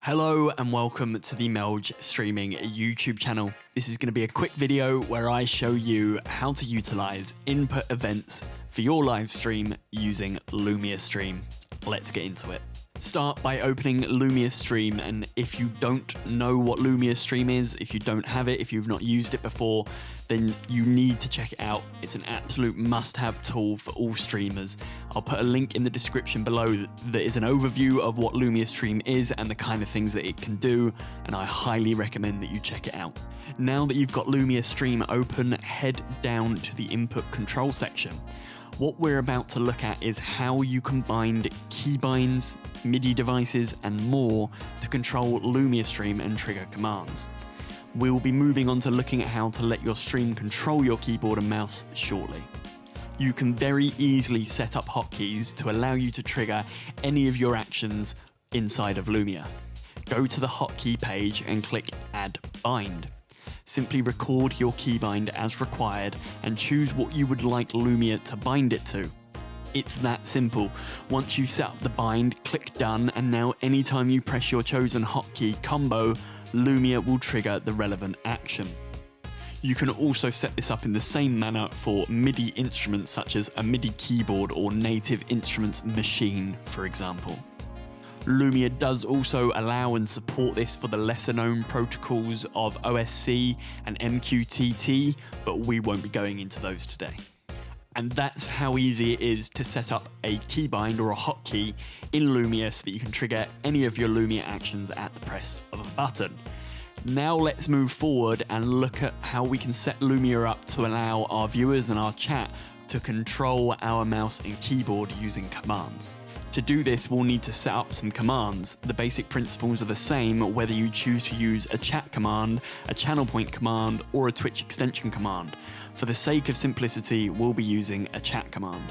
Hello and welcome to the Melge Streaming YouTube channel. This is going to be a quick video where I show you how to utilize input events for your live stream using Lumia Stream. Let's get into it. Start by opening Lumia Stream, and if you don't know what Lumia Stream is, if you don't have it, if you've not used it before, then you need to check it out. It's an absolute must-have tool for all streamers. I'll put a link in the description below that is an overview of what Lumia Stream is and the kind of things that it can do, and I highly recommend that you check it out. Now that you've got Lumia Stream open, head down to the input control section. What we're about to look at is how you can bind keybinds, MIDI devices, and more to control Lumia Stream and trigger commands. We'll be moving on to looking at how to let your stream control your keyboard and mouse shortly. You can very easily set up hotkeys to allow you to trigger any of your actions inside of Lumia. Go to the hotkey page and click Add Bind. Simply record your keybind as required and choose what you would like Lumia to bind it to. It's that simple. Once you've set up the bind, click Done, and now anytime you press your chosen hotkey combo, Lumia will trigger the relevant action. You can also set this up in the same manner for MIDI instruments such as a MIDI keyboard or native instruments machine, for example. Lumia does also allow and support this for the lesser known protocols of OSC and MQTT, but we won't be going into those today. And that's how easy it is to set up a keybind or a hotkey in Lumia so that you can trigger any of your Lumia actions at the press of a button. Now let's move forward and look at how we can set Lumia up to allow our viewers and our chat to control our mouse and keyboard using commands. To do this, we'll need to set up some commands. The basic principles are the same whether you choose to use a chat command, a channel point command, or a Twitch extension command. For the sake of simplicity, we'll be using a chat command.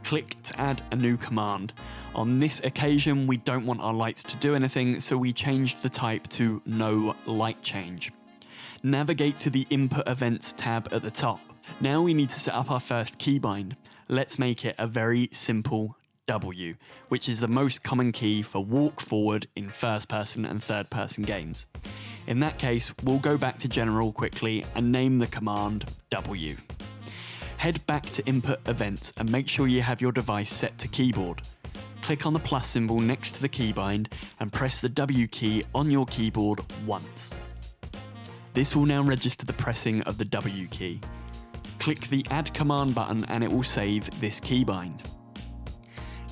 Click to add a new command. On this occasion, we don't want our lights to do anything, so we changed the type to no light change. Navigate to the Input Events tab at the top. Now we need to set up our first keybind. Let's make it a very simple W, which is the most common key for walk forward in first person and third person games. In that case, we'll go back to general quickly and name the command W. Head back to Input Events and make sure you have your device set to keyboard. Click on the plus symbol next to the keybind and press the W key on your keyboard once. This will now register the pressing of the W key. Click the Add Command button and it will save this keybind.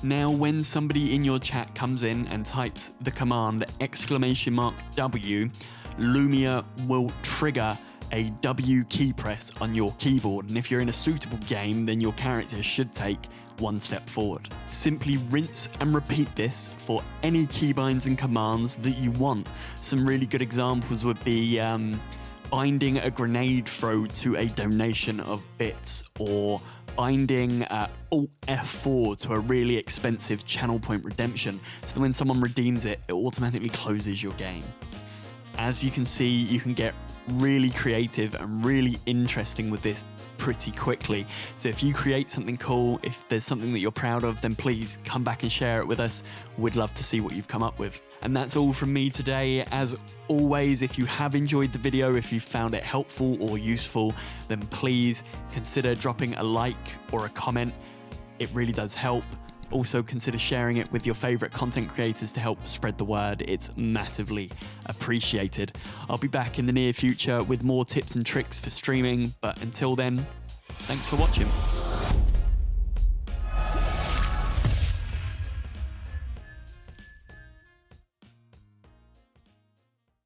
Now when somebody in your chat comes in and types the command !W, Lumia will trigger a W key press on your keyboard, and if you're in a suitable game, then your character should take one step forward. Simply rinse and repeat this for any keybinds and commands that you want. Some really good examples would be binding a grenade throw to a donation of bits, or binding Alt F4 to a really expensive channel point redemption, so that when someone redeems it, it automatically closes your game. As you can see, you can get really creative and really interesting with this pretty quickly. So if you create something cool, if there's something that you're proud of, then please come back and share it with us. We'd love to see what you've come up with. And that's all from me today. As always, if you have enjoyed the video, if you found it helpful or useful, then please consider dropping a like or a comment. It really does help. Also consider sharing it with your favorite content creators to help spread the word. It's massively appreciated. I'll be back in the near future with more tips and tricks for streaming, but until then, thanks for watching.